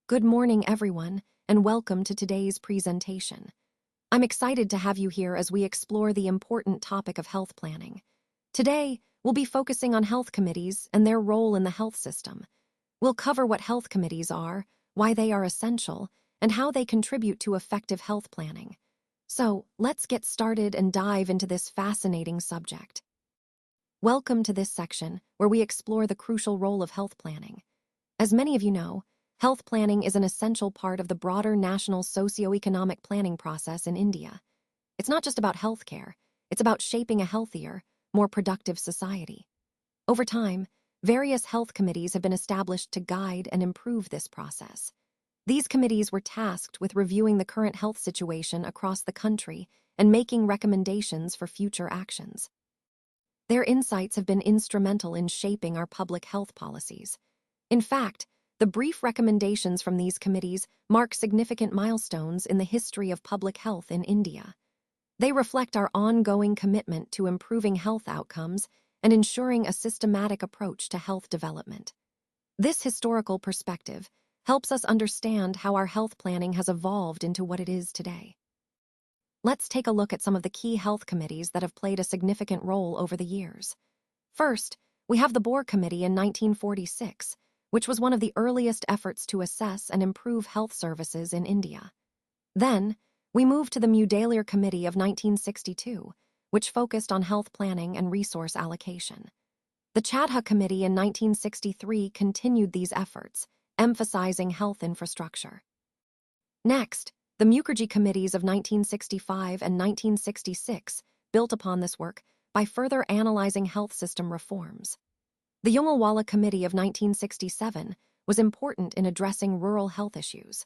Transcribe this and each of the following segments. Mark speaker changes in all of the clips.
Speaker 1: Good morning, everyone, and welcome to today's presentation. I'm excited to have you here as we explore the important topic of health planning. Today, we'll be focusing on health committees and their role in the health system. We'll cover what health committees are, why they are essential, and how they contribute to effective health planning. So, let's get started and dive into this fascinating subject. Welcome to this section, where we explore the crucial role of health planning. As many of you know, health planning is an essential part of the broader national socio-economic planning process in India. It's not just about healthcare, it's about shaping a healthier, more productive society. Over time, various health committees have been established to guide and improve this process. These committees were tasked with reviewing the current health situation across the country and making recommendations for future actions. Their insights have been instrumental in shaping our public health policies. In fact, the brief recommendations from these committees mark significant milestones in the history of public health in India. They reflect our ongoing commitment to improving health outcomes and ensuring a systematic approach to health development. This historical perspective helps us understand how our health planning has evolved into what it is today. Let's take a look at some of the key health committees that have played a significant role over the years. First, we have the Bhore Committee in 1946, which was one of the earliest efforts to assess and improve health services in India. Then, we moved to the Mudaliar Committee of 1962, which focused on health planning and resource allocation. The Chadha Committee in 1963 continued these efforts, emphasizing health infrastructure. Next, the Mukherjee Committees of 1965 and 1966 built upon this work by further analyzing health system reforms. The Jungalwala Committee of 1967 was important in addressing rural health issues.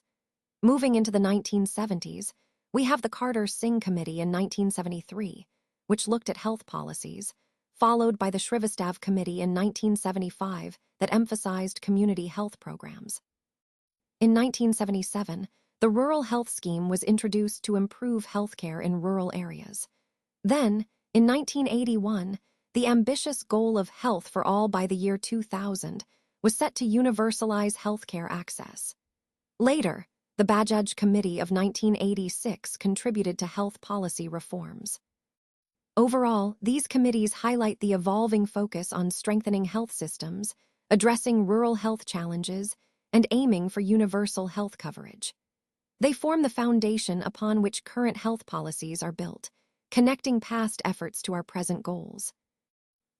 Speaker 1: Moving into the 1970s, we have the Kartar Singh Committee in 1973, which looked at health policies, followed by the Srivastava Committee in 1975 that emphasized community health programs. In 1977, the Rural Health Scheme was introduced to improve healthcare in rural areas. Then, in 1981, the ambitious goal of health for all by the year 2000 was set to universalize healthcare access. Later, the Bajaj Committee of 1986 contributed to health policy reforms. Overall, these committees highlight the evolving focus on strengthening health systems, addressing rural health challenges, and aiming for universal health coverage. They form the foundation upon which current health policies are built, connecting past efforts to our present goals.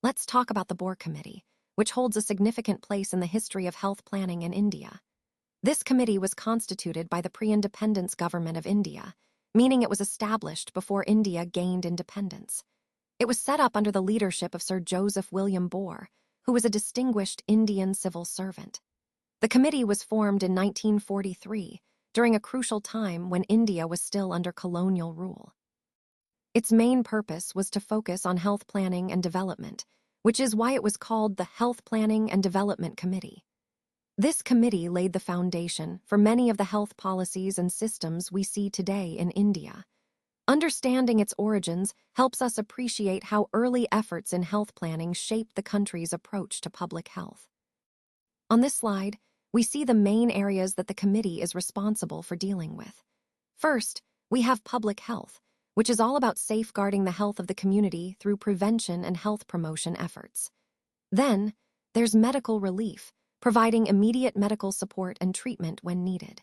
Speaker 1: Let's talk about the Bhore Committee, which holds a significant place in the history of health planning in India. This committee was constituted by the pre-independence government of India, meaning it was established before India gained independence. It was set up under the leadership of Sir Joseph William Bhore, who was a distinguished Indian civil servant. The committee was formed in 1943, during a crucial time when India was still under colonial rule. Its main purpose was to focus on health planning and development, which is why it was called the Health Planning and Development Committee. This committee laid the foundation for many of the health policies and systems we see today in India. Understanding its origins helps us appreciate how early efforts in health planning shaped the country's approach to public health. On this slide, we see the main areas that the committee is responsible for dealing with. First, we have public health, which is all about safeguarding the health of the community through prevention and health promotion efforts. Then, there's medical relief, providing immediate medical support and treatment when needed.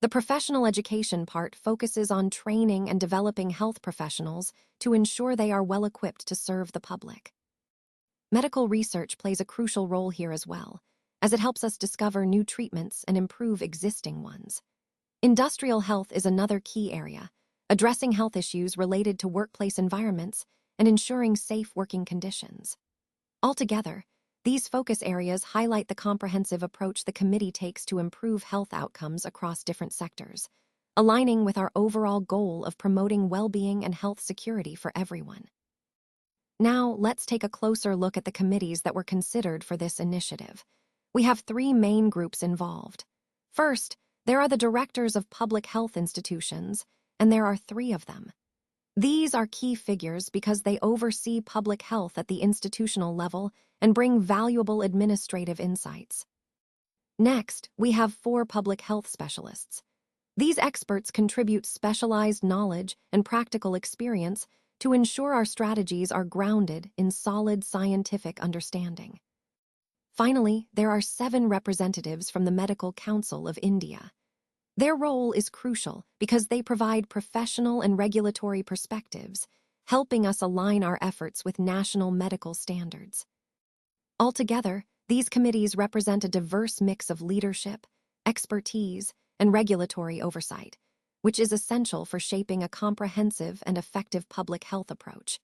Speaker 1: The professional education part focuses on training and developing health professionals to ensure they are well equipped to serve the public. Medical research plays a crucial role here as well, as it helps us discover new treatments and improve existing ones. Industrial health is another key area, addressing health issues related to workplace environments and ensuring safe working conditions. Altogether, these focus areas highlight the comprehensive approach the committee takes to improve health outcomes across different sectors, aligning with our overall goal of promoting well-being and health security for everyone. Now, let's take a closer look at the committees that were considered for this initiative. We have three main groups involved. First, there are the directors of public health institutions, and there are three of them. These are key figures because they oversee public health at the institutional level and bring valuable administrative insights. Next, we have 4 public health specialists. These experts contribute specialized knowledge and practical experience to ensure our strategies are grounded in solid scientific understanding. Finally, there are 7 representatives from the Medical Council of India. Their role is crucial because they provide professional and regulatory perspectives, helping us align our efforts with national medical standards. Altogether, these committees represent a diverse mix of leadership, expertise, and regulatory oversight, which is essential for shaping a comprehensive and effective public health approach.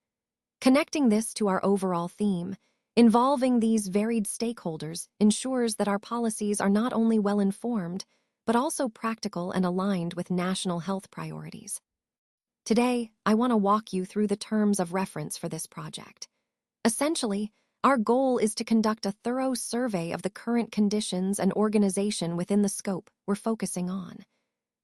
Speaker 1: Connecting this to our overall theme, involving these varied stakeholders ensures that our policies are not only well-informed, but also practical and aligned with national health priorities. Today, I want to walk you through the terms of reference for this project. Essentially, our goal is to conduct a thorough survey of the current conditions and organization within the scope we're focusing on.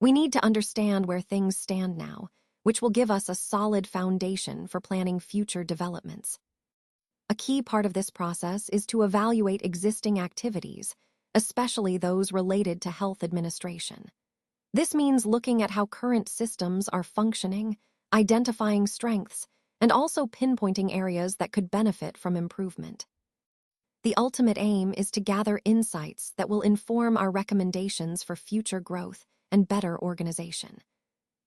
Speaker 1: We need to understand where things stand now, which will give us a solid foundation for planning future developments. A key part of this process is to evaluate existing activities, especially those related to health administration. This means looking at how current systems are functioning, identifying strengths, and also pinpointing areas that could benefit from improvement. The ultimate aim is to gather insights that will inform our recommendations for future growth and better organization.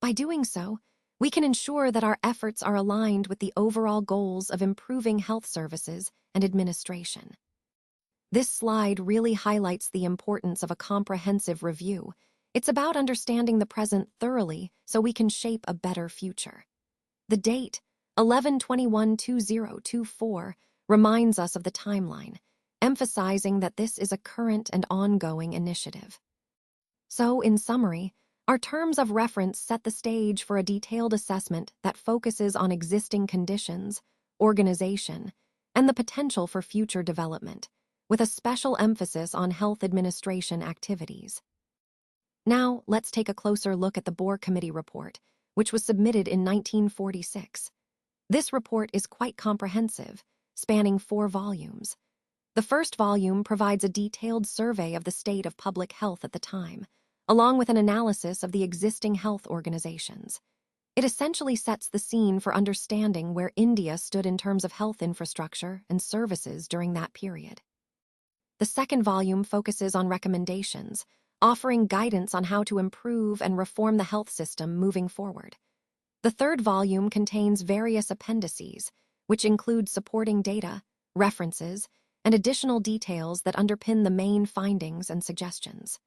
Speaker 1: By doing so, we can ensure that our efforts are aligned with the overall goals of improving health services and administration. This slide really highlights the importance of a comprehensive review. It's about understanding the present thoroughly so we can shape a better future. The date, 11/21/2024, reminds us of the timeline, emphasizing that this is a current and ongoing initiative. So, in summary, our terms of reference set the stage for a detailed assessment that focuses on existing conditions, organization, and the potential for future development, with a special emphasis on health administration activities. Now, let's take a closer look at the Bhore Committee report, which was submitted in 1946. This report is quite comprehensive, spanning 4 volumes. The first volume provides a detailed survey of the state of public health at the time, along with an analysis of the existing health organizations. It essentially sets the scene for understanding where India stood in terms of health infrastructure and services during that period. The second volume focuses on recommendations, offering guidance on how to improve and reform the health system moving forward. The third volume contains various appendices, which include supporting data, references, and additional details that underpin the main findings and suggestions.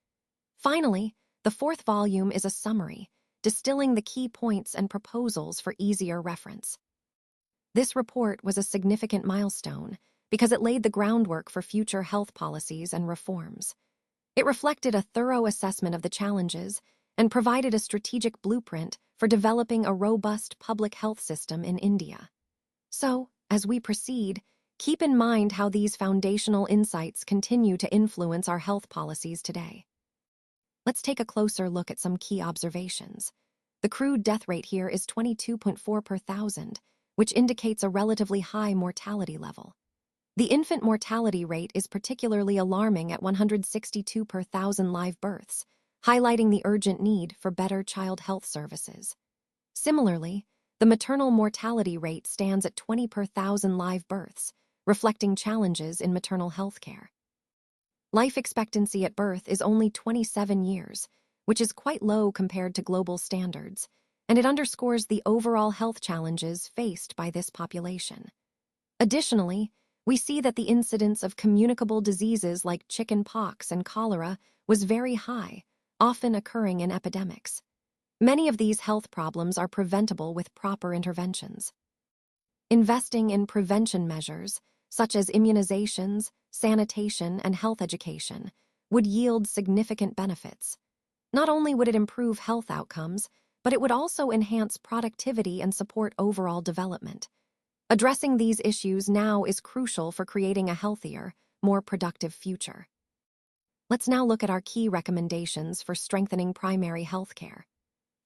Speaker 1: Finally, the fourth volume is a summary, distilling the key points and proposals for easier reference. This report was a significant milestone because it laid the groundwork for future health policies and reforms. It reflected a thorough assessment of the challenges and provided a strategic blueprint for developing a robust public health system in India. So, as we proceed, keep in mind how these foundational insights continue to influence our health policies today. Let's take a closer look at some key observations. The crude death rate here is 22.4 per thousand, which indicates a relatively high mortality level. The infant mortality rate is particularly alarming at 162 per thousand live births, highlighting the urgent need for better child health services. Similarly, the maternal mortality rate stands at 20 per thousand live births, reflecting challenges in maternal health care. Life expectancy at birth is only 27 years, which is quite low compared to global standards, and it underscores the overall health challenges faced by this population. Additionally, we see that the incidence of communicable diseases like chicken pox and cholera was very high, often occurring in epidemics. Many of these health problems are preventable with proper interventions. Investing in prevention measures, such as immunizations, sanitation, and health education, would yield significant benefits. Not only would it improve health outcomes, but it would also enhance productivity and support overall development. Addressing these issues now is crucial for creating a healthier, more productive future. Let's now look at our key recommendations for strengthening primary health care.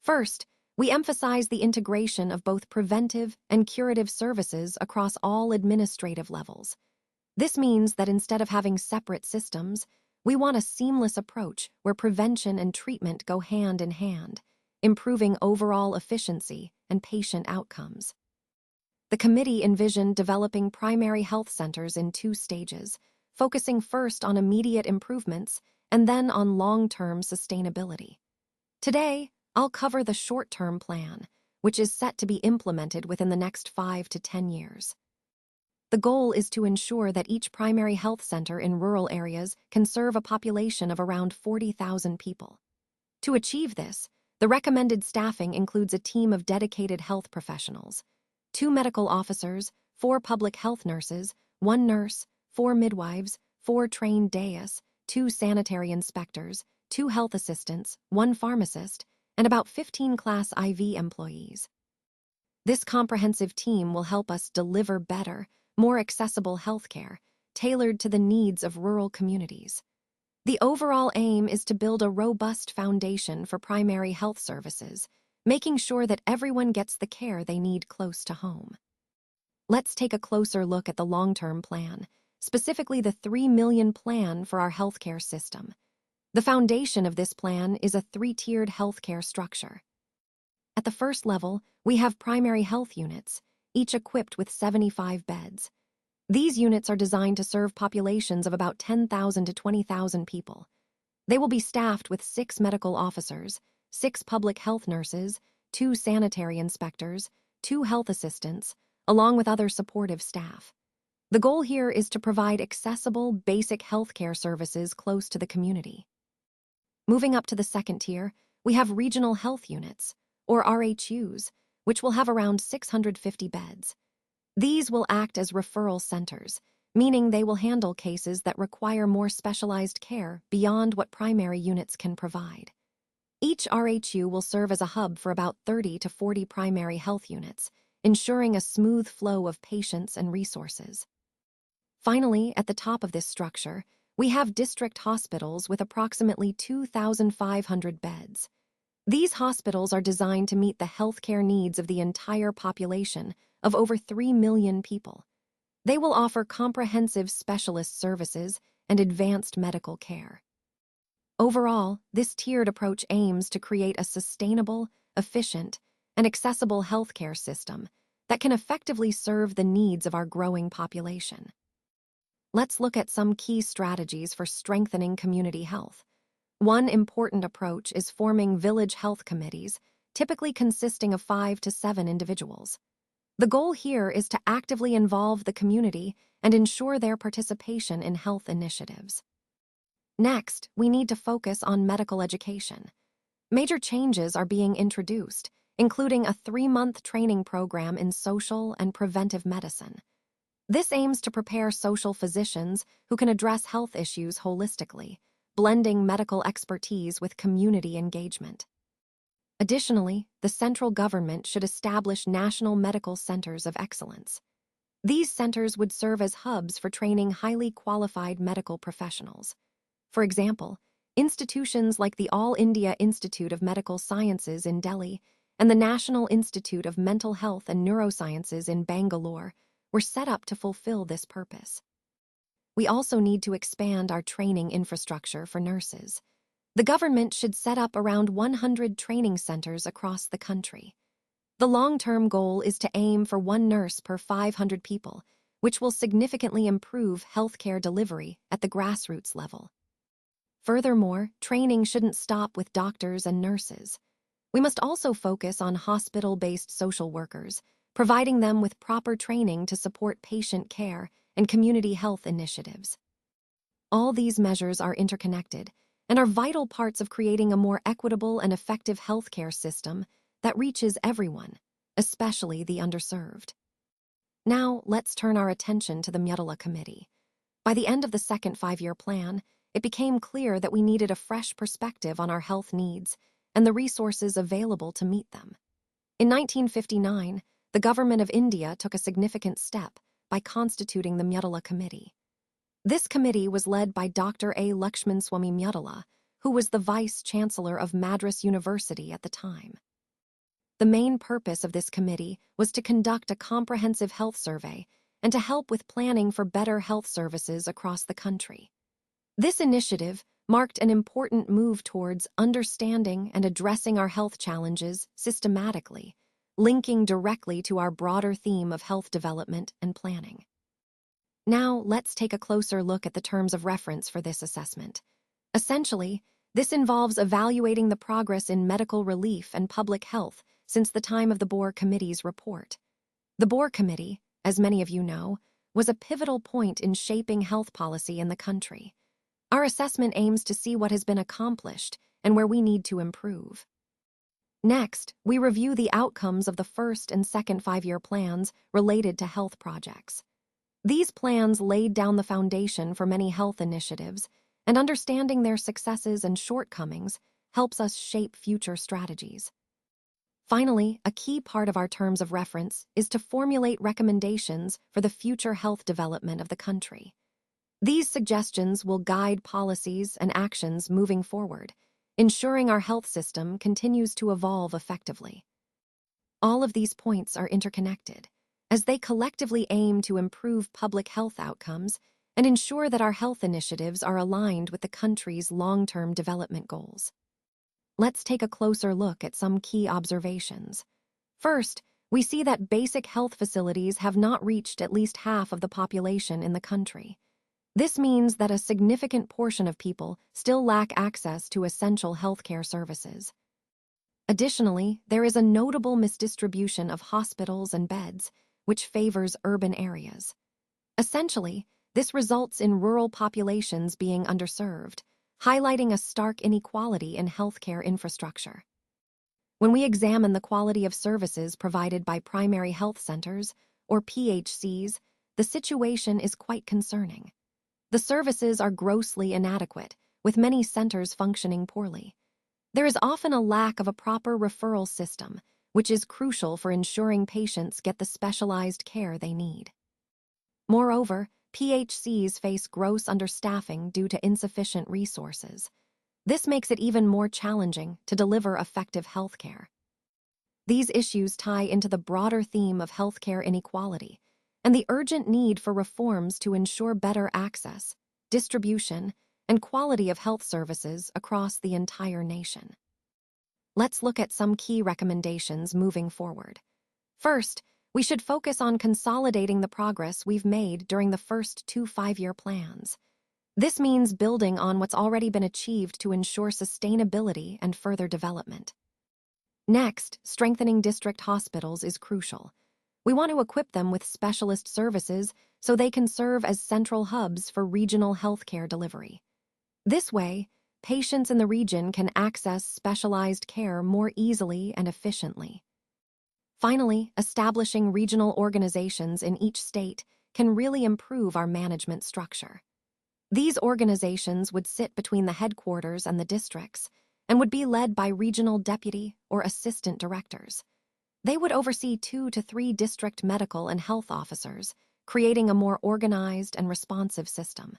Speaker 1: First, we emphasize the integration of both preventive and curative services across all administrative levels. This means that instead of having separate systems, We want a seamless approach where prevention and treatment go hand in hand, improving overall efficiency and patient outcomes. The committee envisioned developing primary health centers in 2 stages, focusing first on immediate improvements and then on long-term sustainability. Today, I'll cover the short-term plan, which is set to be implemented within the next 5 to 10 years. The goal is to ensure that each primary health center in rural areas can serve a population of around 40,000 people. To achieve this, the recommended staffing includes a team of dedicated health professionals, 2 medical officers, 4 public health nurses, 1 nurse, 4 midwives, 4 trained DAIS, 2 sanitary inspectors, 2 health assistants, 1 pharmacist, and about 15 Class IV employees. This comprehensive team will help us deliver better, more accessible healthcare, tailored to the needs of rural communities. The overall aim is to build a robust foundation for primary health services, making sure that everyone gets the care they need close to home. Let's take a closer look at the long-term plan, specifically the 3 million plan for our healthcare system. The foundation of this plan is a 3-tiered healthcare structure. At the first level, we have primary health units, each equipped with 75 beds. These units are designed to serve populations of about 10,000 to 20,000 people. They will be staffed with 6 medical officers, 6 public health nurses, 2 sanitary inspectors, 2 health assistants, along with other supportive staff. The goal here is to provide accessible, basic healthcare services close to the community. Moving up to the second tier, we have regional health units, or RHUs, which will have around 650 beds. These will act as referral centers, meaning they will handle cases that require more specialized care beyond what primary units can provide. Each RHU will serve as a hub for about 30 to 40 primary health units, ensuring a smooth flow of patients and resources. Finally, at the top of this structure, we have district hospitals with approximately 2,500 beds. These hospitals are designed to meet the healthcare needs of the entire population of over 3 million people. They will offer comprehensive specialist services and advanced medical care. Overall, this tiered approach aims to create a sustainable, efficient, and accessible healthcare system that can effectively serve the needs of our growing population. Let's look at some key strategies for strengthening community health. One important approach is forming village health committees, typically consisting of 5 to 7 individuals. The goal here is to actively involve the community and ensure their participation in health initiatives. Next, we need to focus on medical education. Major changes are being introduced, including a 3-month training program in social and preventive medicine. This aims to prepare social physicians who can address health issues holistically, blending medical expertise with community engagement. Additionally, the central government should establish national medical centers of excellence. These centers would serve as hubs for training highly qualified medical professionals. For example, institutions like the All India Institute of Medical Sciences in Delhi and the National Institute of Mental Health and Neurosciences in Bangalore were set up to fulfill this purpose. We also need to expand our training infrastructure for nurses. The government should set up around 100 training centers across the country. The long-term goal is to aim for 1 nurse per 500 people, which will significantly improve healthcare delivery at the grassroots level. Furthermore, training shouldn't stop with doctors and nurses. We must also focus on hospital-based social workers, providing them with proper training to support patient care and community health initiatives. All these measures are interconnected and are vital parts of creating a more equitable and effective healthcare system that reaches everyone, especially the underserved. Now, let's turn our attention to the Mudaliar Committee. By the end of the second 5-year plan, it became clear that we needed a fresh perspective on our health needs and the resources available to meet them. In 1959, the government of India took a significant step by constituting the Mudaliar Committee. This committee was led by Dr. A. Lakshmanswamy Mudaliar, who was the Vice-Chancellor of Madras University at the time. The main purpose of this committee was to conduct a comprehensive health survey and to help with planning for better health services across the country. This initiative marked an important move towards understanding and addressing our health challenges systematically, linking directly to our broader theme of health development and planning. Now, let's take a closer look at the terms of reference for this assessment. Essentially, this involves evaluating the progress in medical relief and public health since the time of the Bhore Committee's report. The Bhore Committee, as many of you know, was a pivotal point in shaping health policy in the country. Our assessment aims to see what has been accomplished and where we need to improve. Next, we review the outcomes of the first and second five-year plans related to health projects. These plans laid down the foundation for many health initiatives, and understanding their successes and shortcomings helps us shape future strategies. Finally, a key part of our terms of reference is to formulate recommendations for the future health development of the country. These suggestions will guide policies and actions moving forward, ensuring our health system continues to evolve effectively. All of these points are interconnected, as they collectively aim to improve public health outcomes and ensure that our health initiatives are aligned with the country's long-term development goals. Let's take a closer look at some key observations. First, we see that basic health facilities have not reached at least half of the population in the country. This means that a significant portion of people still lack access to essential healthcare services. Additionally, there is a notable misdistribution of hospitals and beds, which favors urban areas. Essentially, this results in rural populations being underserved, highlighting a stark inequality in healthcare infrastructure. When we examine the quality of services provided by primary health centers, or PHCs, the situation is quite concerning. The services are grossly inadequate, with many centers functioning poorly. There is often a lack of a proper referral system, which is crucial for ensuring patients get the specialized care they need. Moreover, PHCs face gross understaffing due to insufficient resources. This makes it even more challenging to deliver effective healthcare. These issues tie into the broader theme of healthcare inequality and the urgent need for reforms to ensure better access, distribution, and quality of health services across the entire nation. Let's look at some key recommendations moving forward. First, we should focus on consolidating the progress we've made during the first 2 five-year plans. This means building on what's already been achieved to ensure sustainability and further development. Next, strengthening district hospitals is crucial. We want to equip them with specialist services so they can serve as central hubs for regional healthcare delivery. This way, patients in the region can access specialized care more easily and efficiently. Finally, establishing regional organizations in each state can really improve our management structure. These organizations would sit between the headquarters and the districts and would be led by regional deputy or assistant directors. They would oversee 2 to 3 district medical and health officers, creating a more organized and responsive system.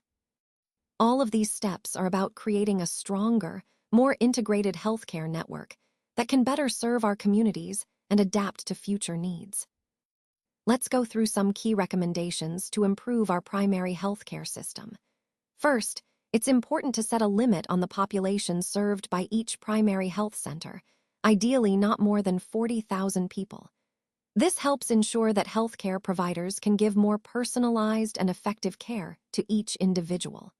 Speaker 1: All of these steps are about creating a stronger, more integrated healthcare network that can better serve our communities and adapt to future needs. Let's go through some key recommendations to improve our primary healthcare system. First, it's important to set a limit on the population served by each primary health center, ideally not more than 40,000 people. This helps ensure that healthcare providers can give more personalized and effective care to each individual.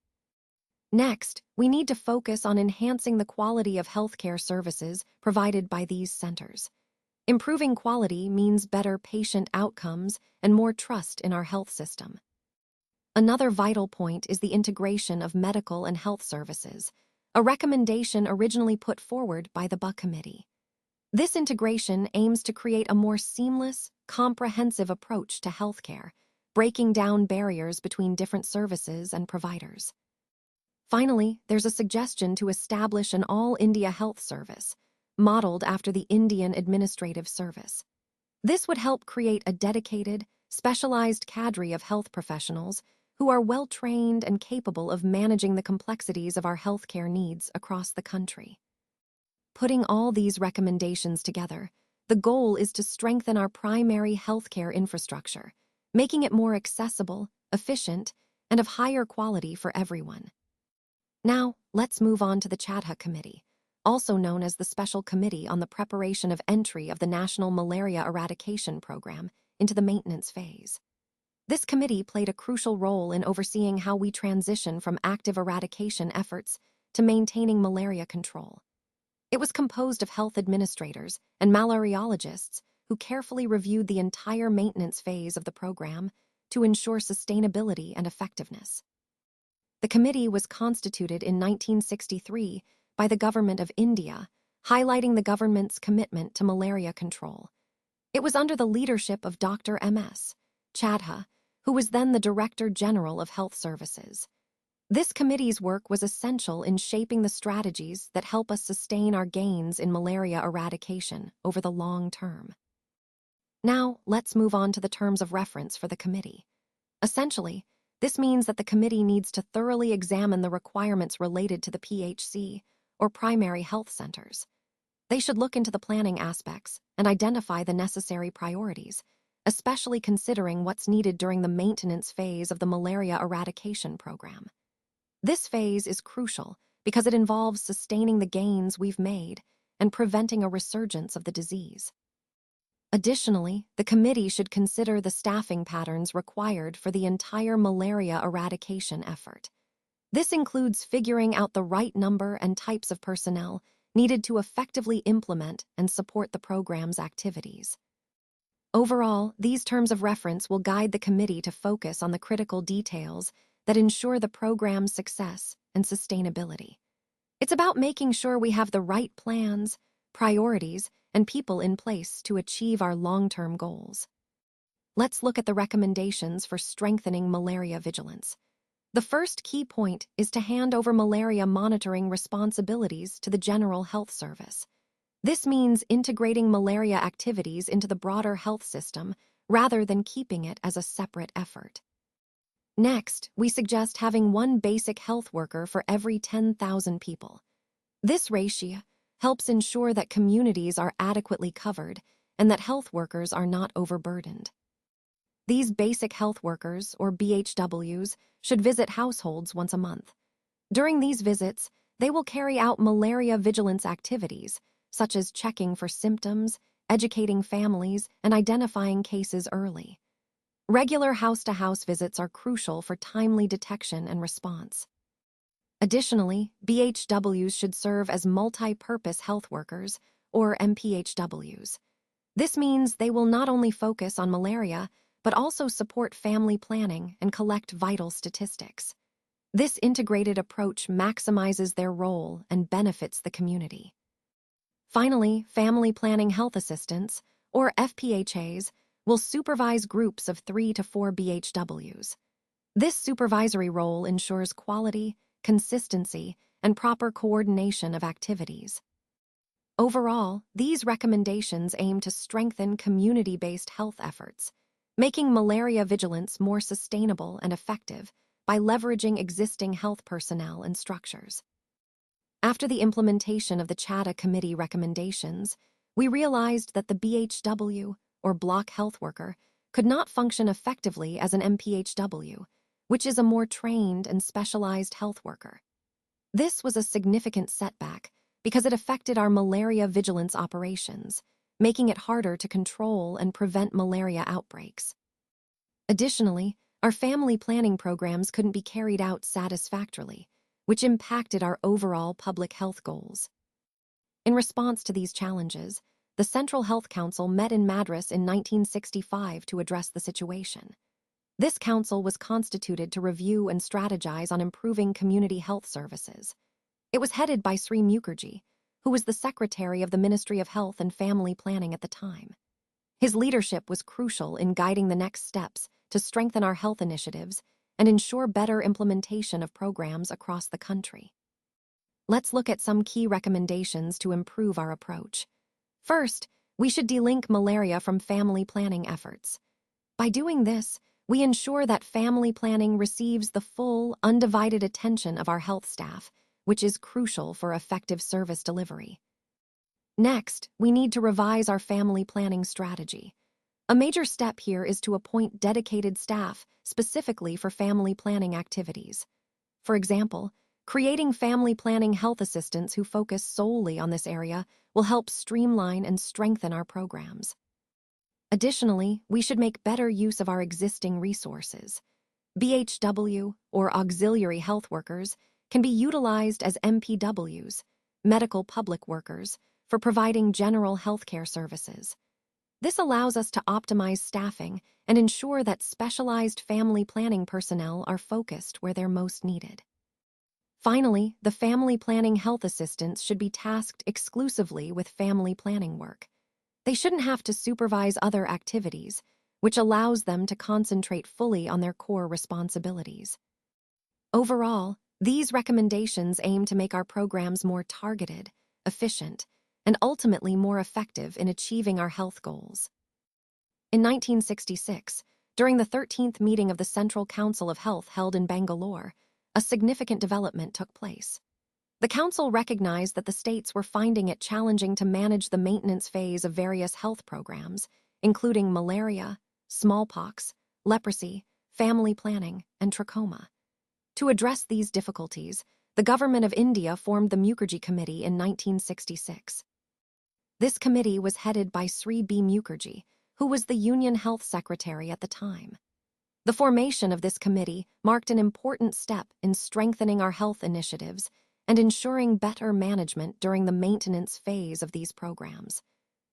Speaker 1: Next, we need to focus on enhancing the quality of healthcare services provided by these centers. Improving quality means better patient outcomes and more trust in our health system. Another vital point is the integration of medical and health services, a recommendation originally put forward by the Bhore Committee. This integration aims to create a more seamless, comprehensive approach to healthcare, breaking down barriers between different services and providers. Finally, there's a suggestion to establish an All India Health Service, modeled after the Indian Administrative Service. This would help create a dedicated, specialized cadre of health professionals who are well-trained and capable of managing the complexities of our healthcare needs across the country. Putting all these recommendations together, the goal is to strengthen our primary healthcare infrastructure, making it more accessible, efficient, and of higher quality for everyone. Now, let's move on to the Chadha Committee, also known as the Special Committee on the Preparation of Entry of the National Malaria Eradication Program into the maintenance phase. This committee played a crucial role in overseeing how we transition from active eradication efforts to maintaining malaria control. It was composed of health administrators and malariologists who carefully reviewed the entire maintenance phase of the program to ensure sustainability and effectiveness. The committee was constituted in 1963 by the Government of India, highlighting the government's commitment to malaria control. It was under the leadership of Dr. M.S. Chadha, who was then the Director General of Health Services. This committee's work was essential in shaping the strategies that help us sustain our gains in malaria eradication over the long term. Now, let's move on to the terms of reference for the committee. Essentially, this means that the committee needs to thoroughly examine the requirements related to the PHC, or primary health centers. They should look into the planning aspects and identify the necessary priorities, especially considering what's needed during the maintenance phase of the malaria eradication program. This phase is crucial because it involves sustaining the gains we've made and preventing a resurgence of the disease. Additionally, the committee should consider the staffing patterns required for the entire malaria eradication effort. This includes figuring out the right number and types of personnel needed to effectively implement and support the program's activities. Overall, these terms of reference will guide the committee to focus on the critical details that ensure the program's success and sustainability. It's about making sure we have the right plans, priorities, and people in place to achieve our long-term goals. Let's look at the recommendations for strengthening malaria vigilance. The first key point is to hand over malaria monitoring responsibilities to the General Health Service. This means integrating malaria activities into the broader health system rather than keeping it as a separate effort. Next, we suggest having one basic health worker for every 10,000 people. This ratio helps ensure that communities are adequately covered and that health workers are not overburdened. These basic health workers, or BHWs, should visit households once a month. During these visits, they will carry out malaria vigilance activities, such as checking for symptoms, educating families, and identifying cases early. Regular house-to-house visits are crucial for timely detection and response. Additionally, BHWs should serve as multi-purpose health workers, or MPHWs. This means they will not only focus on malaria, but also support family planning and collect vital statistics. This integrated approach maximizes their role and benefits the community. Finally, family planning health assistants, or FPHAs, will supervise groups of 3 to 4 BHWs. This supervisory role ensures quality, consistency, and proper coordination of activities. Overall, these recommendations aim to strengthen community-based health efforts, making malaria vigilance more sustainable and effective by leveraging existing health personnel and structures. After the implementation of the Chadha Committee recommendations, we realized that the BHW, or block health worker, could not function effectively as an MPHW, which is a more trained and specialized health worker. This was a significant setback because it affected our malaria vigilance operations, making it harder to control and prevent malaria outbreaks. Additionally, our family planning programs couldn't be carried out satisfactorily, which impacted our overall public health goals. In response to these challenges, the Central Health Council met in Madras in 1965 to address the situation. This council was constituted to review and strategize on improving community health services. It was headed by Sri Mukherjee, who was the Secretary of the Ministry of Health and Family Planning at the time. His leadership was crucial in guiding the next steps to strengthen our health initiatives and ensure better implementation of programs across the country. Let's look at some key recommendations to improve our approach. First, we should delink malaria from family planning efforts. By doing this, we ensure that family planning receives the full, undivided attention of our health staff, which is crucial for effective service delivery. Next, we need to revise our family planning strategy. A major step here is to appoint dedicated staff specifically for family planning activities. For example, Creating family planning health assistants who focus solely on this area will help streamline and strengthen our programs. Additionally, we should make better use of our existing resources. BHW, or auxiliary health workers, can be utilized as MPWs, medical public workers, for providing general healthcare services. This allows us to optimize staffing and ensure that specialized family planning personnel are focused where they're most needed. Finally, the family planning health assistants should be tasked exclusively with family planning work. They shouldn't have to supervise other activities, which allows them to concentrate fully on their core responsibilities. Overall, these recommendations aim to make our programs more targeted, efficient, and ultimately more effective in achieving our health goals. In 1966, during the 13th meeting of the Central Council of Health held in Bangalore, a significant development took place. The Council recognized that the states were finding it challenging to manage the maintenance phase of various health programs, including malaria, smallpox, leprosy, family planning, and trachoma. To address these difficulties, the Government of India formed the Mukherjee Committee in 1966. This committee was headed by Sri B. Mukherjee, who was the Union Health Secretary at the time. The formation of this committee marked an important step in strengthening our health initiatives and ensuring better management during the maintenance phase of these programs.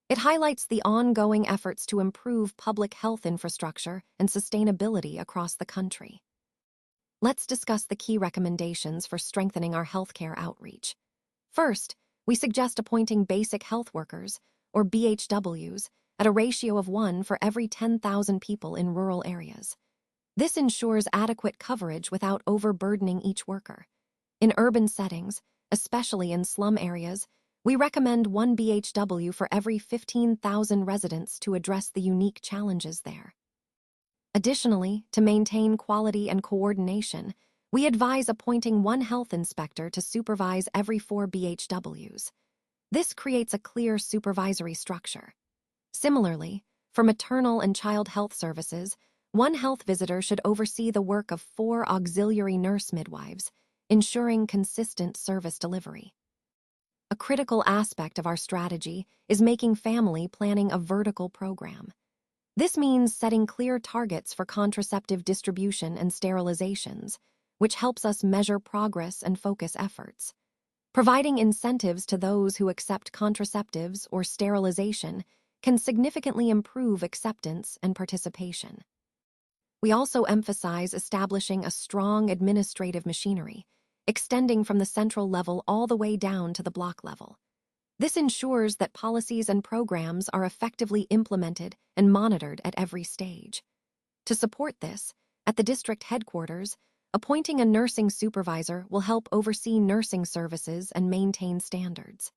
Speaker 1: It highlights the ongoing efforts to improve public health infrastructure and sustainability across the country. Let's discuss the key recommendations for strengthening our healthcare outreach. First, we suggest appointing basic health workers, or BHWs, at a ratio of 1 for every 10,000 people in rural areas. This ensures adequate coverage without overburdening each worker. In urban settings, especially in slum areas, we recommend 1 BHW for every 15,000 residents to address the unique challenges there. Additionally, to maintain quality and coordination, we advise appointing 1 health inspector to supervise every 4 BHWs. This creates a clear supervisory structure. Similarly, for maternal and child health services, 1 health visitor should oversee the work of 4 auxiliary nurse midwives, ensuring consistent service delivery. A critical aspect of our strategy is making family planning a vertical program. This means setting clear targets for contraceptive distribution and sterilizations, which helps us measure progress and focus efforts. Providing incentives to those who accept contraceptives or sterilization can significantly improve acceptance and participation. We also emphasize establishing a strong administrative machinery, extending from the central level all the way down to the block level. This ensures that policies and programs are effectively implemented and monitored at every stage. To support this, at the district headquarters, appointing a nursing supervisor will help oversee nursing services and maintain standards.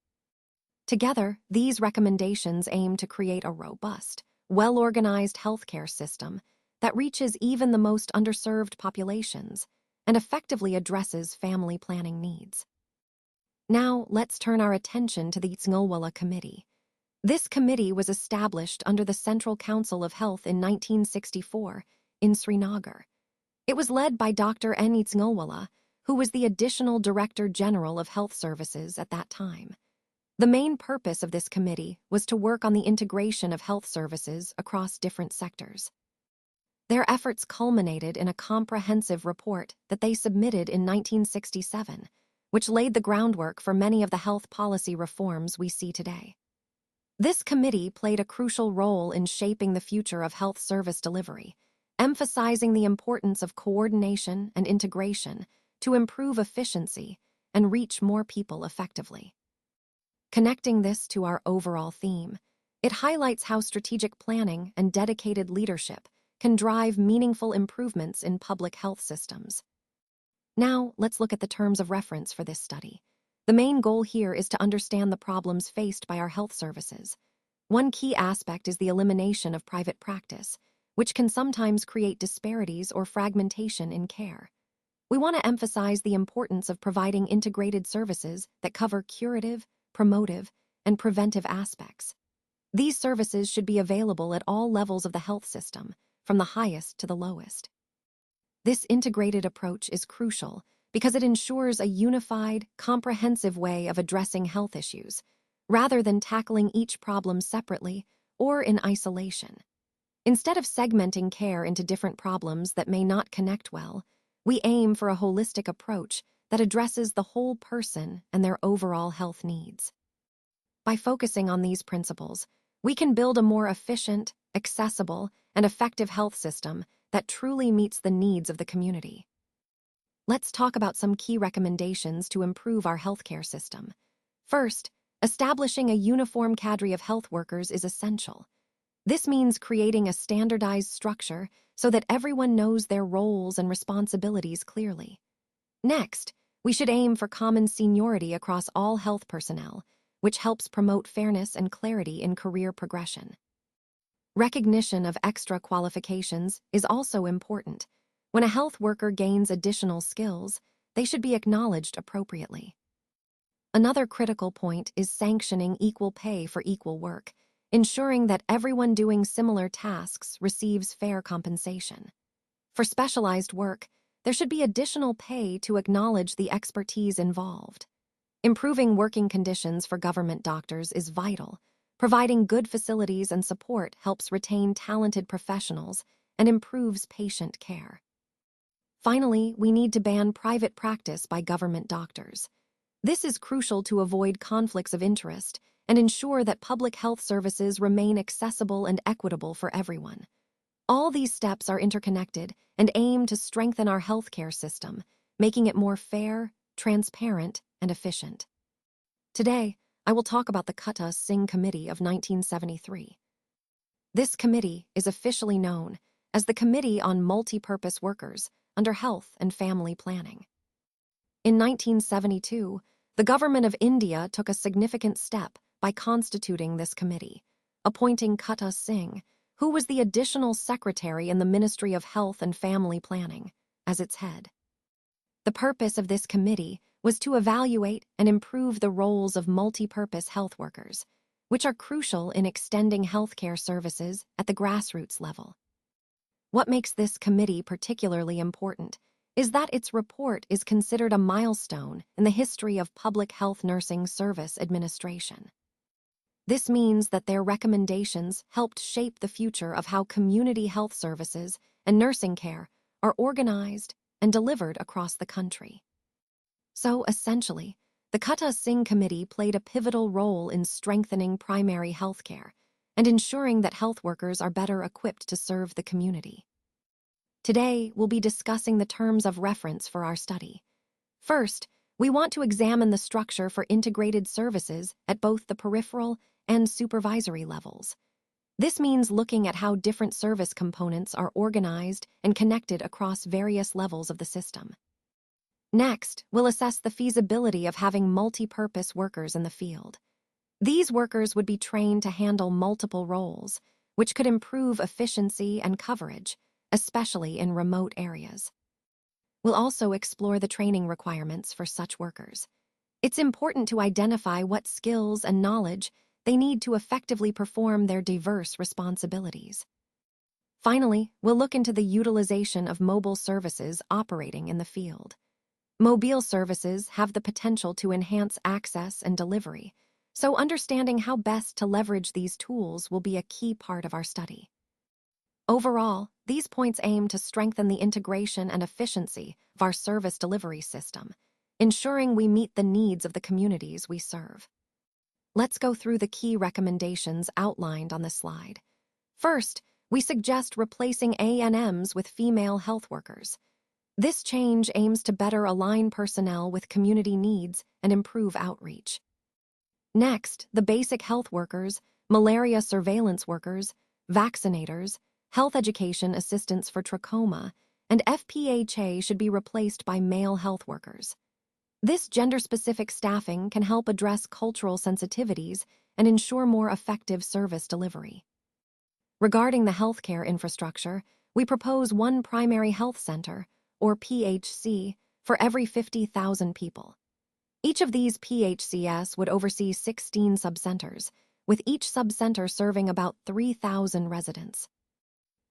Speaker 1: Together, these recommendations aim to create a robust, well-organized healthcare system that reaches even the most underserved populations and effectively addresses family planning needs. Now, let's turn our attention to the Jungalwala Committee. This committee was established under the Central Council of Health in 1964 in Srinagar. It was led by Dr. N. Jungalwala, who was the additional Director General of Health Services at that time. The main purpose of this committee was to work on the integration of health services across different sectors. Their efforts culminated in a comprehensive report that they submitted in 1967, which laid the groundwork for many of the health policy reforms we see today. This committee played a crucial role in shaping the future of health service delivery, emphasizing the importance of coordination and integration to improve efficiency and reach more people effectively. Connecting this to our overall theme, it highlights how strategic planning and dedicated leadership can drive meaningful improvements in public health systems. Now, let's look at the terms of reference for this study. The main goal here is to understand the problems faced by our health services. One key aspect is the elimination of private practice, which can sometimes create disparities or fragmentation in care. We want to emphasize the importance of providing integrated services that cover curative, promotive, and preventive aspects. These services should be available at all levels of the health system, from the highest to the lowest. This integrated approach is crucial because it ensures a unified, comprehensive way of addressing health issues, rather than tackling each problem separately or in isolation. Instead of segmenting care into different problems that may not connect well, we aim for a holistic approach that addresses the whole person and their overall health needs. By focusing on these principles, we can build a more efficient, accessible, and effective health system that truly meets the needs of the community. Let's talk about some key recommendations to improve our healthcare system. First, establishing a uniform cadre of health workers is essential. This means creating a standardized structure so that everyone knows their roles and responsibilities clearly. Next, we should aim for common seniority across all health personnel, which helps promote fairness and clarity in career progression. Recognition of extra qualifications is also important. When a health worker gains additional skills, they should be acknowledged appropriately. Another critical point is sanctioning equal pay for equal work, ensuring that everyone doing similar tasks receives fair compensation. For specialized work, there should be additional pay to acknowledge the expertise involved. Improving working conditions for government doctors is vital. Providing good facilities and support helps retain talented professionals and improves patient care. Finally, we need to ban private practice by government doctors. This is crucial to avoid conflicts of interest and ensure that public health services remain accessible and equitable for everyone. All these steps are interconnected and aim to strengthen our healthcare system, making it more fair, transparent, and efficient. Today, I will talk about the Kartar Singh Committee of 1973. This committee is officially known as the Committee on Multi-Purpose Workers under Health and Family Planning. In 1972, the government of India took a significant step by constituting this committee, appointing Kartar Singh, who was the additional secretary in the Ministry of Health and Family Planning, as its head. The purpose of this committee was to evaluate and improve the roles of multi-purpose health workers, which are crucial in extending healthcare services at the grassroots level. What makes this committee particularly important is that its report is considered a milestone in the history of public health nursing service administration. This means that their recommendations helped shape the future of how community health services and nursing care are organized and delivered across the country. So, essentially, the Kartar Singh Committee played a pivotal role in strengthening primary health care and ensuring that health workers are better equipped to serve the community. Today, we'll be discussing the terms of reference for our study. First, we want to examine the structure for integrated services at both the peripheral and supervisory levels. This means looking at how different service components are organized and connected across various levels of the system. Next, we'll assess the feasibility of having multi-purpose workers in the field. These workers would be trained to handle multiple roles, which could improve efficiency and coverage, especially in remote areas. We'll also explore the training requirements for such workers. It's important to identify what skills and knowledge they need to effectively perform their diverse responsibilities. Finally, we'll look into the utilization of mobile services operating in the field. Mobile services have the potential to enhance access and delivery, so understanding how best to leverage these tools will be a key part of our study. Overall, these points aim to strengthen the integration and efficiency of our service delivery system, ensuring we meet the needs of the communities we serve. Let's go through the key recommendations outlined on this slide. First, we suggest replacing ANMs with female health workers. This change aims to better align personnel with community needs and improve outreach. Next, the basic health workers, malaria surveillance workers, vaccinators, health education assistants for trachoma, and FPHA should be replaced by male health workers. This gender-specific staffing can help address cultural sensitivities and ensure more effective service delivery. Regarding the healthcare infrastructure, we propose one primary health center, or PHC, for every 50,000 people. Each of these PHCs would oversee 16 subcenters, with each subcenter serving about 3,000 residents.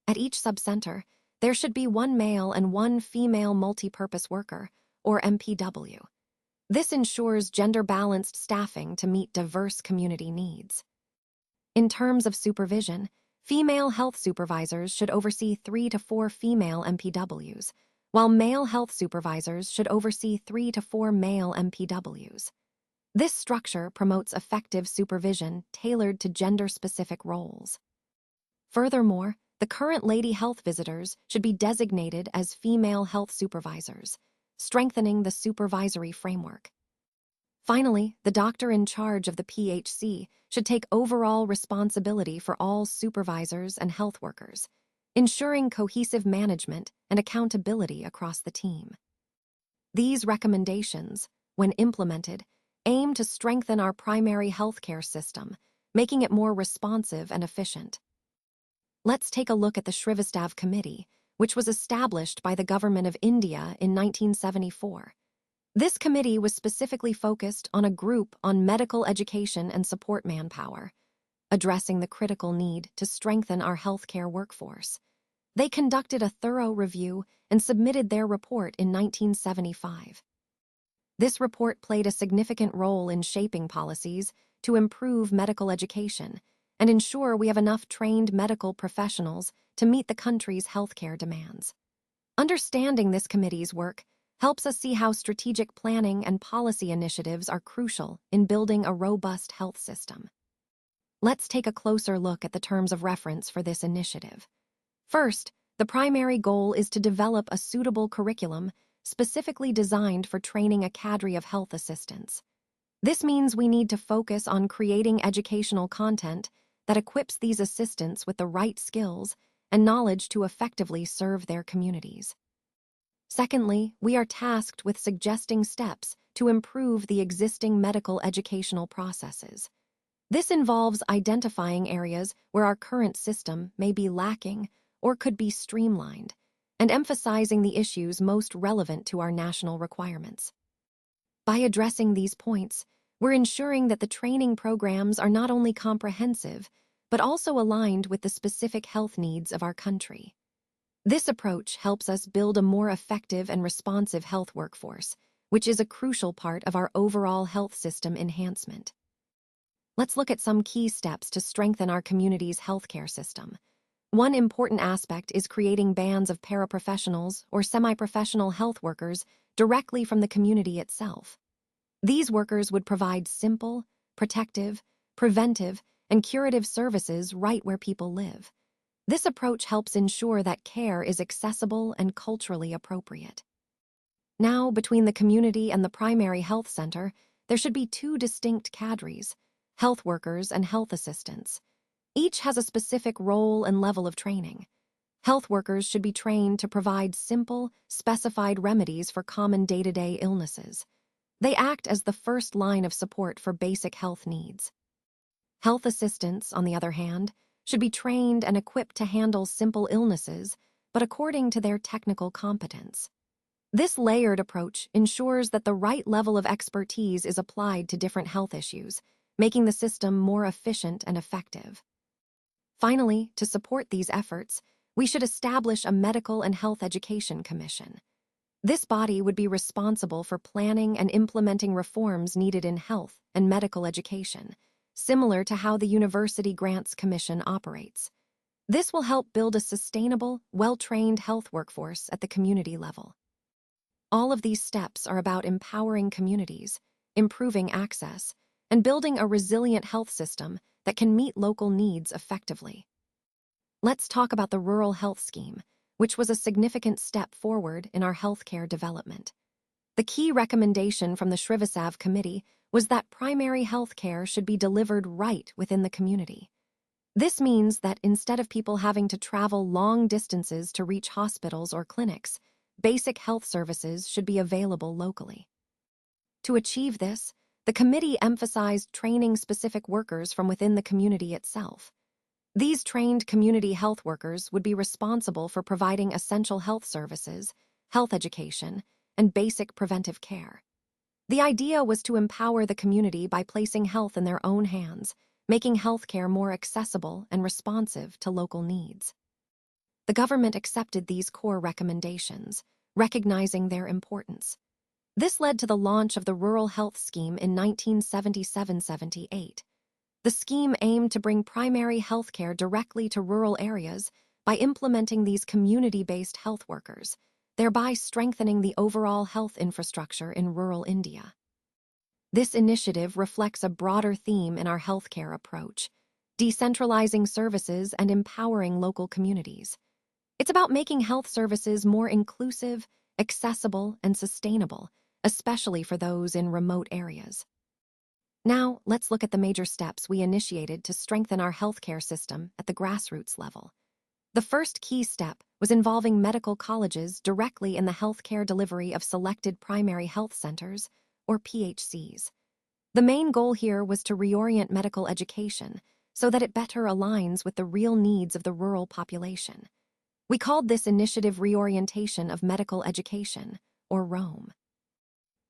Speaker 1: At each subcenter, there should be one male and one female multi-purpose worker, or MPW. This ensures gender-balanced staffing to meet diverse community needs. In terms of supervision, female health supervisors should oversee 3 to 4 female MPWs, while male health supervisors should oversee 3 to 4 male MPWs. This structure promotes effective supervision tailored to gender-specific roles. Furthermore, the current lady health visitors should be designated as female health supervisors, strengthening the supervisory framework. Finally, the doctor in charge of the PHC should take overall responsibility for all supervisors and health workers, ensuring cohesive management and accountability across the team. These recommendations, when implemented, aim to strengthen our primary healthcare system, making it more responsive and efficient. Let's take a look at the Srivastava Committee, which was established by the Government of India in 1974. This committee was specifically focused on a group on medical education and support manpower, addressing the critical need to strengthen our healthcare workforce. They conducted a thorough review and submitted their report in 1975. This report played a significant role in shaping policies to improve medical education and ensure we have enough trained medical professionals to meet the country's healthcare demands. Understanding this committee's work helps us see how strategic planning and policy initiatives are crucial in building a robust health system. Let's take a closer look at the terms of reference for this initiative. First, the primary goal is to develop a suitable curriculum specifically designed for training a cadre of health assistants. This means we need to focus on creating educational content that equips these assistants with the right skills and knowledge to effectively serve their communities. Secondly, we are tasked with suggesting steps to improve the existing medical educational processes. This involves identifying areas where our current system may be lacking or could be streamlined, and emphasizing the issues most relevant to our national requirements. By addressing these points, we're ensuring that the training programs are not only comprehensive, but also aligned with the specific health needs of our country. This approach helps us build a more effective and responsive health workforce, which is a crucial part of our overall health system enhancement. Let's look at some key steps to strengthen our community's healthcare system. One important aspect is creating bands of paraprofessionals or semi-professional health workers directly from the community itself. These workers would provide simple, protective, preventive, and curative services right where people live. This approach helps ensure that care is accessible and culturally appropriate. Now, between the community and the primary health center, there should be 2 distinct cadres, health workers and health assistants. Each has a specific role and level of training. Health workers should be trained to provide simple, specified remedies for common day-to-day illnesses. They act as the first line of support for basic health needs. Health assistants, on the other hand, should be trained and equipped to handle simple illnesses, but according to their technical competence. This layered approach ensures that the right level of expertise is applied to different health issues, making the system more efficient and effective. Finally, to support these efforts, we should establish a medical and health education commission. This body would be responsible for planning and implementing reforms needed in health and medical education, similar to how the University Grants Commission operates. This will help build a sustainable, well-trained health workforce at the community level. All of these steps are about empowering communities, improving access, and building a resilient health system that can meet local needs effectively. Let's talk about the Rural Health Scheme, which was a significant step forward in our healthcare development. The key recommendation from the Srivastava Committee was that primary health care should be delivered right within the community. This means that instead of people having to travel long distances to reach hospitals or clinics, basic health services should be available locally. To achieve this, the committee emphasized training specific workers from within the community itself. These trained community health workers would be responsible for providing essential health services, health education, and basic preventive care. The idea was to empower the community by placing health in their own hands, making healthcare more accessible and responsive to local needs. The government accepted these core recommendations, recognizing their importance. This led to the launch of the Rural Health Scheme in 1977-78. The scheme aimed to bring primary health care directly to rural areas by implementing these community-based health workers, thereby strengthening the overall health infrastructure in rural India. This initiative reflects a broader theme in our healthcare approach: decentralizing services and empowering local communities. It's about making health services more inclusive, accessible, and sustainable, especially for those in remote areas. Now, let's look at the major steps we initiated to strengthen our healthcare system at the grassroots level. The first key step was involving medical colleges directly in the healthcare delivery of selected primary health centers, or PHCs. The main goal here was to reorient medical education so that it better aligns with the real needs of the rural population. We called this initiative Reorientation of Medical Education, or ROME.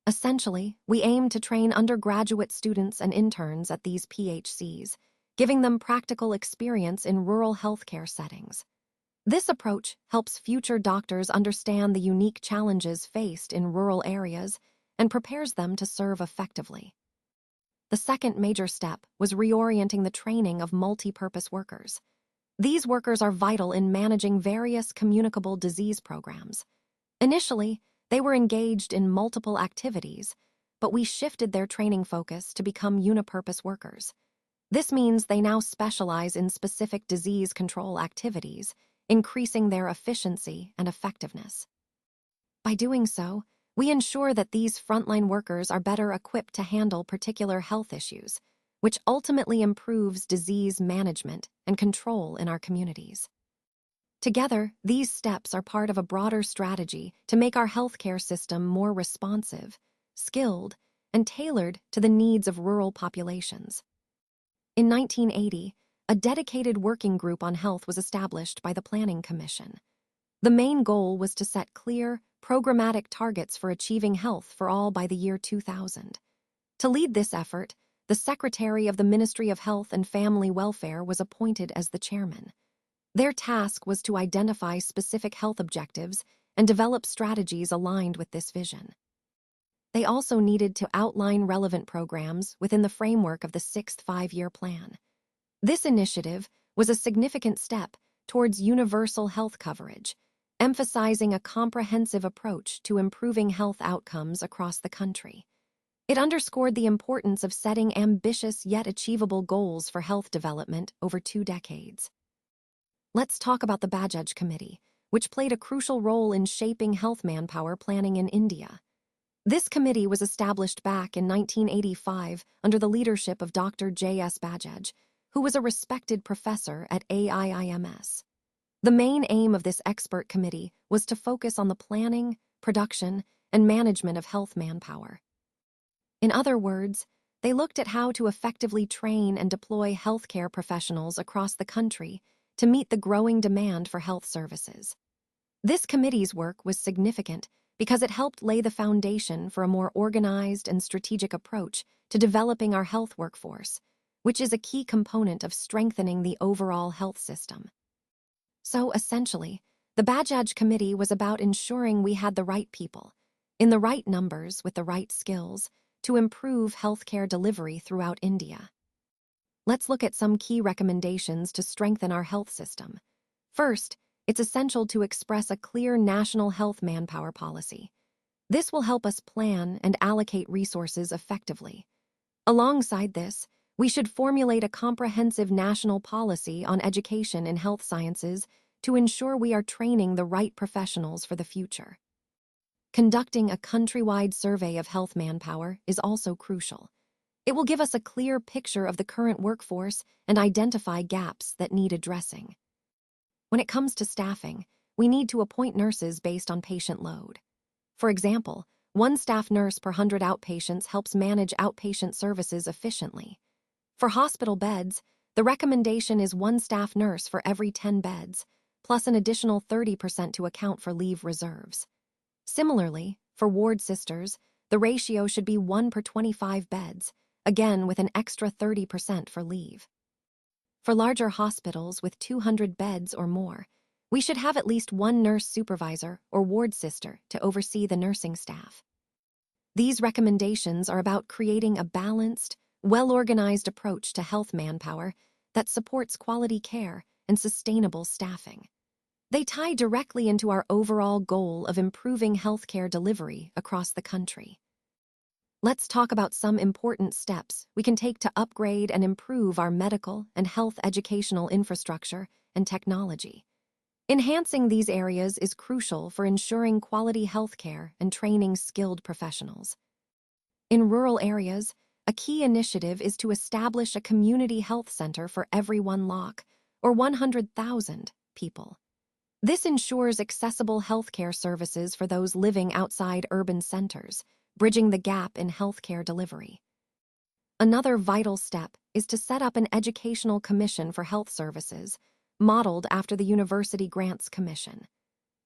Speaker 1: Essentially, we aimed to train undergraduate students and interns at these PHCs, giving them practical experience in rural healthcare settings. This approach helps future doctors understand the unique challenges faced in rural areas and prepares them to serve effectively. The second major step was reorienting the training of multi-purpose workers. These workers are vital in managing various communicable disease programs. Initially, they were engaged in multiple activities, but we shifted their training focus to become unipurpose workers. This means they now specialize in specific disease control activities, increasing their efficiency and effectiveness. By doing so, we ensure that these frontline workers are better equipped to handle particular health issues, which ultimately improves disease management and control in our communities. Together, these steps are part of a broader strategy to make our healthcare system more responsive, skilled, and tailored to the needs of rural populations. In 1980, a dedicated working group on health was established by the Planning Commission. The main goal was to set clear, programmatic targets for achieving health for all by the year 2000. To lead this effort, the Secretary of the Ministry of Health and Family Welfare was appointed as the chairman. Their task was to identify specific health objectives and develop strategies aligned with this vision. They also needed to outline relevant programs within the framework of the Sixth Five-Year Plan. This initiative was a significant step towards universal health coverage, emphasizing a comprehensive approach to improving health outcomes across the country. It underscored the importance of setting ambitious yet achievable goals for health development over 2 decades. Let's talk about the Bhore Committee, which played a crucial role in shaping health manpower planning in India. This committee was established back in 1985 under the leadership of Dr. J.S. Bajaj, who was a respected professor at AIIMS. The main aim of this expert committee was to focus on the planning, production, and management of health manpower. In other words, they looked at how to effectively train and deploy healthcare professionals across the country to meet the growing demand for health services. This committee's work was significant because it helped lay the foundation for a more organized and strategic approach to developing our health workforce, which is a key component of strengthening the overall health system. So, essentially, the Bhore Committee was about ensuring we had the right people, in the right numbers with the right skills, to improve healthcare delivery throughout India. Let's look at some key recommendations to strengthen our health system. First, it's essential to express a clear national health manpower policy. This will help us plan and allocate resources effectively. Alongside this, we should formulate a comprehensive national policy on education in health sciences to ensure we are training the right professionals for the future. Conducting a countrywide survey of health manpower is also crucial. It will give us a clear picture of the current workforce and identify gaps that need addressing. When it comes to staffing, we need to appoint nurses based on patient load. For example, 1 staff nurse per 100 outpatients helps manage outpatient services efficiently. For hospital beds, the recommendation is 1 staff nurse for every 10 beds, plus an additional 30% to account for leave reserves. Similarly, for ward sisters, the ratio should be 1 per 25 beds, again with an extra 30% for leave. For larger hospitals with 200 beds or more, we should have at least 1 nurse supervisor or ward sister to oversee the nursing staff. These recommendations are about creating a balanced, well-organized approach to health manpower that supports quality care and sustainable staffing. They tie directly into our overall goal of improving healthcare delivery across the country. Let's talk about some important steps we can take to upgrade and improve our medical and health educational infrastructure and technology. Enhancing these areas is crucial for ensuring quality healthcare and training skilled professionals. In rural areas, a key initiative is to establish a community health center for every 1 lakh, or 100,000, people. This ensures accessible healthcare services for those living outside urban centers, bridging the gap in healthcare delivery. Another vital step is to set up an educational commission for health services, modeled after the University Grants Commission.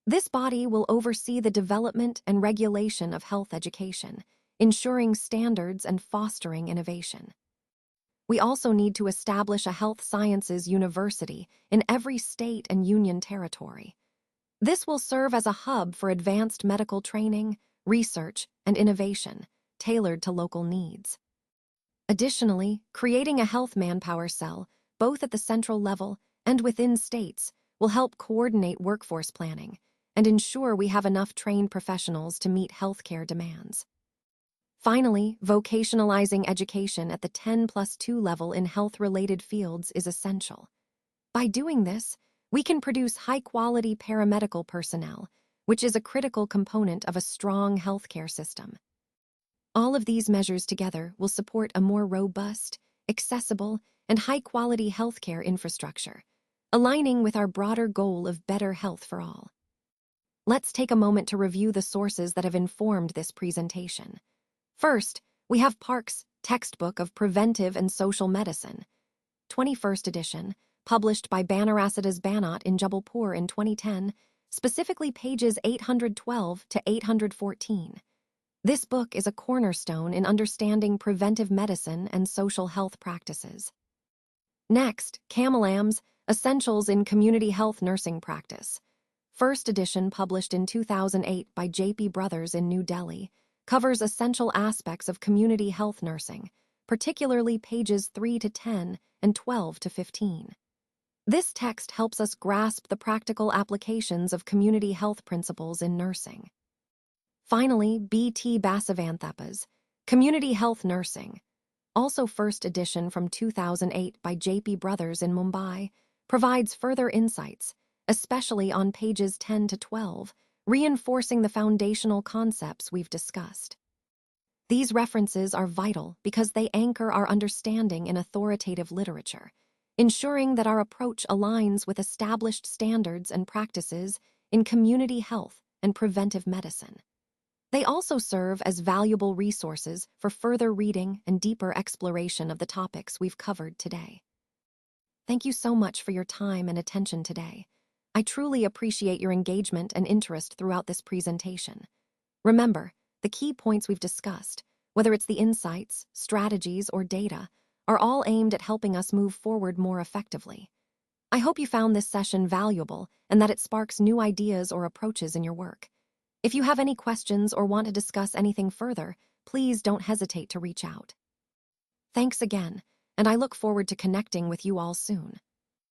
Speaker 1: This body will oversee the development and regulation of health education, ensuring standards and fostering innovation. We also need to establish a health sciences university in every state and union territory. This will serve as a hub for advanced medical training, research, and innovation, tailored to local needs. Additionally, creating a health manpower cell, both at the central level and within states, will help coordinate workforce planning and ensure we have enough trained professionals to meet healthcare demands. Finally, vocationalizing education at the 10+2 level in health-related fields is essential. By doing this, we can produce high-quality paramedical personnel, which is a critical component of a strong healthcare system. All of these measures together will support a more robust, accessible, and high-quality healthcare infrastructure, aligning with our broader goal of better health for all. Let's take a moment to review the sources that have informed this presentation. First, we have Park's Textbook of Preventive and Social Medicine, 21st edition, published by Banarasidas Banat in Jabalpur in 2010, specifically pages 812 to 814. This book is a cornerstone in understanding preventive medicine and social health practices. Next, Kamalam's Essentials in Community Health Nursing Practice, first edition published in 2008 by J.P. Brothers in New Delhi, covers essential aspects of community health nursing, particularly pages 3 to 10 and 12 to 15. This text helps us grasp the practical applications of community health principles in nursing. Finally, B.T. Basavanthapa's Community Health Nursing, also first edition from 2008 by J.P. Brothers in Mumbai, provides further insights, especially on pages 10 to 12, reinforcing the foundational concepts we've discussed. These references are vital because they anchor our understanding in authoritative literature, ensuring that our approach aligns with established standards and practices in community health and preventive medicine. They also serve as valuable resources for further reading and deeper exploration of the topics we've covered today. Thank you so much for your time and attention today. I truly appreciate your engagement and interest throughout this presentation. Remember, the key points we've discussed, whether it's the insights, strategies, or data, are all aimed at helping us move forward more effectively. I hope you found this session valuable and that it sparks new ideas or approaches in your work. If you have any questions or want to discuss anything further, please don't hesitate to reach out. Thanks again, and I look forward to connecting with you all soon.